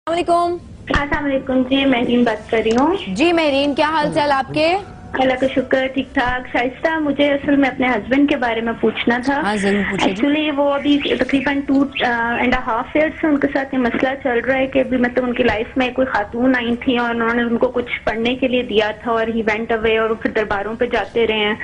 السلام السلام علیکم جی، مہرین بات کر رہی ہوں جی مہرین، کیا حال چال آپ کے؟ اللہ کا شکر، ٹھیک ٹھاک. شائستہ، مجھے اصل میں اپنے ہسبینڈ کے بارے میں پوچھنا تھا. ہاں ضرور پوچھیں. ایکچولی وہ ابھی تقریباً 2.5 ایئر سے ان کے ساتھ یہ مسئلہ چل رہا ہے کہ مطلب ان کی لائف میں کوئی خاتون آئی تھی اور انہوں نے ان کو کچھ پڑھنے کے لیے دیا تھا اور ہی وینٹ اوے اور پھر درباروں پہ جاتے رہے ہیں.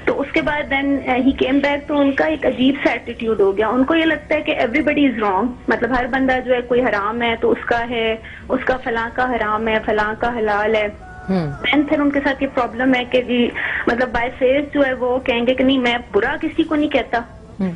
تو اس کے بعد دین ہی کیم بیک، تو ان کا ایک عجیب سا ایٹیٹیوڈ ہو گیا. ان کو یہ لگتا ہے کہ ایوری بڈی از رانگ، مطلب ہر بندہ جو ہے کوئی حرام ہے تو اس کا ہے، اس کا فلاں کا حرام ہے، فلاں کا حلال ہے. پھر ان کے ساتھ یہ پرابلم ہے کہ جی مطلب بائی فیس جو ہے وہ کہیں گے کہ نہیں میں برا کسی کو نہیں کہتا،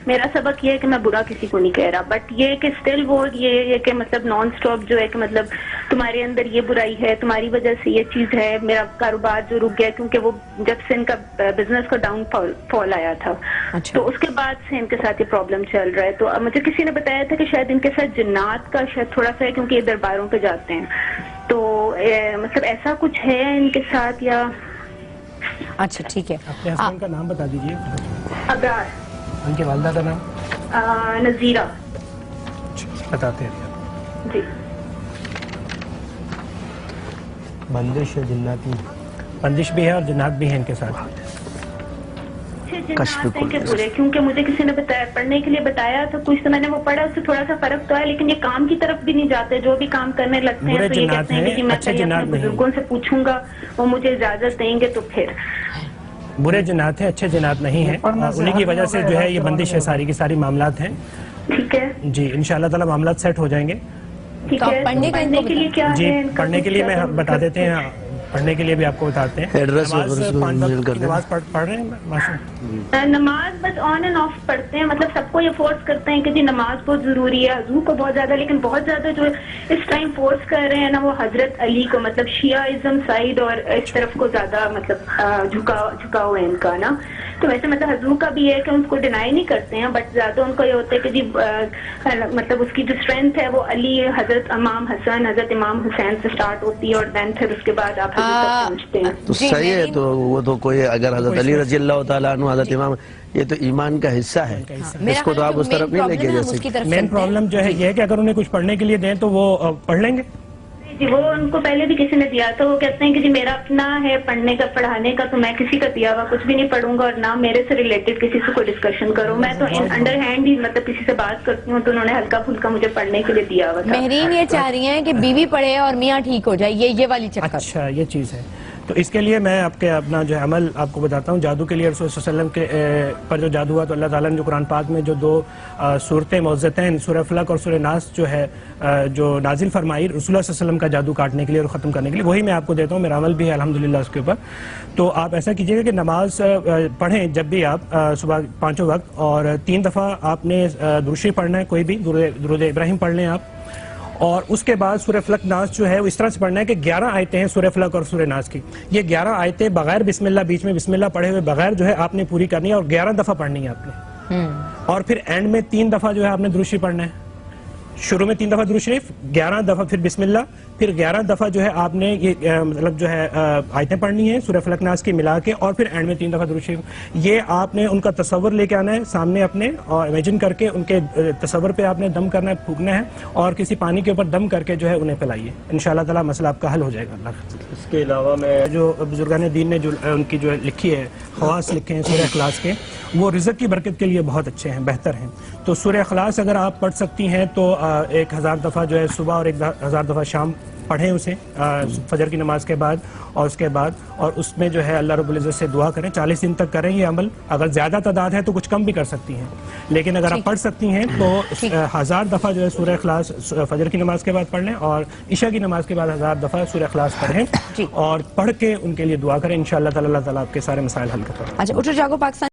میرا سبق یہ ہے کہ میں برا کسی کو نہیں کہہ رہا، بٹ یہ کہ اسٹل وہ یہ کہ مطلب نان اسٹاپ جو ہے کہ مطلب تمہارے اندر یہ برائی ہے، تمہاری وجہ سے یہ چیز ہے، میرا کاروبار جو رک گیا کیونکہ وہ جب سے ان کا بزنس کا ڈاؤن فال آیا تھا تو اس کے بعد سے ان کے ساتھ یہ پرابلم چل رہا ہے. تو مجھے کسی نے بتایا تھا کہ شاید ان کے ساتھ جنات کا شاید تھوڑا سا ہے کیونکہ یہ درباروں پہ جاتے ہیں، تو مطلب ایسا کچھ ہے ان کے ساتھ یا؟ اچھا ٹھیک ہے. اپنے ہسبینڈ کا نام بتا دیجیے. ابرار. ان کی والدہ کا نام؟ نذیرہ. بتاتے ہیں جی. بندش یا جناتی؟ بندش بھی ہے اور جنات بھی ہیں ان کے ساتھ. جنات ہیں کہ برے؟ کیونکہ مجھے کسی نے بتایا، پڑھنے کے لیے بتایا تو کچھ تو میں نے وہ پڑھا، اس سے تھوڑا سا فرق تو ہے، لیکن یہ کام کی طرف بھی نہیں جاتے. جو بھی کام کرنے لگتے ہیں تو یہ کہتے ہیں کہ میں پہلے اپنے بزرگوں سے پوچھوں گا، وہ مجھے اجازت دیں گے تو پھر. برے جنات ہیں، اچھے جنات نہیں ہیں، انہیں کی وجہ سے جو ہے یہ بندش ہے، ساری کی ساری معاملات ہیں. ٹھیک ہے جی، انشاءاللہ تعالی معاملات سیٹ ہو جائیں گے. ٹھیک ہے. پڑھنے کے لیے کیا ہے؟ جی پڑھنے کے لیے میں بتا دیتے ہیں، پڑھنے کے لیے بھی آپ کو بتاتے ہیں. نماز پڑھ رہے ہیں؟ نماز بس آن اینڈ آف پڑھتے ہیں، مطلب سب کو یہ فورس کرتے ہیں کہ جی نماز بہت ضروری ہے، حضور کو بہت زیادہ، لیکن بہت زیادہ جو اس ٹائم فورس کر رہے ہیں نا وہ حضرت علی کو، مطلب شیعہ سائڈ اور اس طرف کو زیادہ مطلب جھکاؤ ہے ان کا نا. تو ویسے مطلب حضور کا بھی ہے کہ ان کو ڈینائی نہیں کرتے ہیں، بٹ زیادہ ان کو یہ ہوتا ہے کہ جی مطلب اس کی جو اسٹرینتھ ہے وہ علی، حضرت امام حسن، حضرت امام حسین سے سٹارٹ ہوتی ہے اور دین پھر اس کے بعد آپ پہنچتے ہیں. تو صحیح ہے. تو وہ تو کوئی اگر حضرت علی رضی اللہ تعالیٰ عنہ، حضرت امام، یہ تو ایمان کا حصہ ہے، اس کو تو آپ اس طرف نہیں لے کے جا سکتے. مین پرابلم جو ہے یہ ہے کہ اگر انہیں کچھ پڑھنے کے لیے دیں تو وہ پڑھ لیں گے. جی وہ ان کو پہلے بھی کسی نے دیا تھا، وہ کہتے ہیں کہ جی میرا اپنا ہے پڑھنے کا، پڑھانے کا، تو میں کسی کا دیا ہوا کچھ بھی نہیں پڑھوں گا اور نہ میرے سے ریلیٹڈ کسی سے کوئی ڈسکشن کروں. میں تو انڈر ہینڈ ہی مطلب کسی سے بات کرتی ہوں تو انہوں نے ہلکا پھلکا مجھے پڑھنے کے لیے دیا ہوا تھا. مہرین یہ چاہ رہی ہیں کہ بیوی پڑھے اور میاں ٹھیک ہو جائے، یہ والی چکر. اچھا یہ چیز ہے. تو اس کے لیے میں آپ کے اپنا جو عمل آپ کو بتاتا ہوں. جادو کے لیے رسول صلی اللہ علیہ وسلم کے پر جو جادو ہوا تو اللہ تعالیٰ نے جو قرآن پاک میں جو 2 صورتیں معوذتین، سورہ فلق اور سورہ ناس جو ہے جو نازل فرمائی رسول اللہ صلی اللہ علیہ وسلم کا جادو کاٹنے کے لیے اور ختم کرنے کے لیے، وہی میں آپ کو دیتا ہوں. میرا عمل بھی ہے الحمدللہ اس کے اوپر. تو آپ ایسا کیجئے گا کہ نماز پڑھیں جب بھی آپ صبح 5 وقت، اور 3 دفعہ آپ نے درود شریف پڑھنا ہے، کوئی بھی درود ابراہیم پڑھ لیں آپ. اور اس کے بعد سورہ فلق ناس جو ہے وہ اس طرح سے پڑھنا ہے کہ 11 آیتیں ہیں سورہ فلق اور سورہ ناس کی. یہ 11 آیتیں بغیر بسم اللہ، بیچ میں بسم اللہ پڑھے ہوئے بغیر جو ہے آپ نے پوری کرنی ہے، اور 11 دفعہ پڑھنی ہے آپ نے. اور پھر اینڈ میں 3 دفعہ جو ہے آپ نے درود شریف پڑھنا ہے. شروع میں 3 دفعہ درود شریف، 11 دفعہ پھر بسم اللہ، پھر 11 دفعہ جو ہے آپ نے یہ مطلب جو ہے آیتیں پڑھنی ہیں سورہ فلق ناس کی ملا کے، اور پھر اینڈ میں 3 دفعہ درود شریف. یہ آپ نے ان کا تصور لے کے آنا ہے سامنے اپنے، اور امیجن کر کے ان کے تصور پہ آپ نے دم کرنا ہے، پھونکنا ہے، اور کسی پانی کے اوپر دم کر کے جو ہے انہیں پلائیے. انشاءاللہ تعالی مسئلہ آپ کا حل ہو جائے گا. اللہ. اس کے علاوہ میں جو بزرگان دین نے جو ان کی جو لکھی ہے خواص لکھے ہیں سورہ اخلاص کے، وہ رزق کی برکت کے لیے بہت اچھے ہیں، بہتر ہیں. تو سورہ اخلاص اگر آپ پڑھ سکتی ہیں تو 1000 دفعہ جو ہے صبح اور 1000 دفعہ شام پڑھیں اسے فجر کی نماز کے بعد اور اس کے بعد، اور اس میں جو ہے اللہ رب العزت سے دعا کریں. 40 دن تک کریں یہ عمل. اگر زیادہ تعداد ہے تو کچھ کم بھی کر سکتی ہیں، لیکن اگر آپ پڑھ سکتی ہیں تو 1000 دفعہ جو ہے سورہ اخلاص فجر کی نماز کے بعد پڑھ لیں، اور عشاء کی نماز کے بعد 1000 دفعہ سورہ اخلاص پڑھیں، اور پڑھ کے ان کے لیے دعا کریں. انشاءاللہ تعالی اللہ تعالیٰ آپ کے سارے مسائل حل کریں. اچھا اٹھو جاگو پاکستان.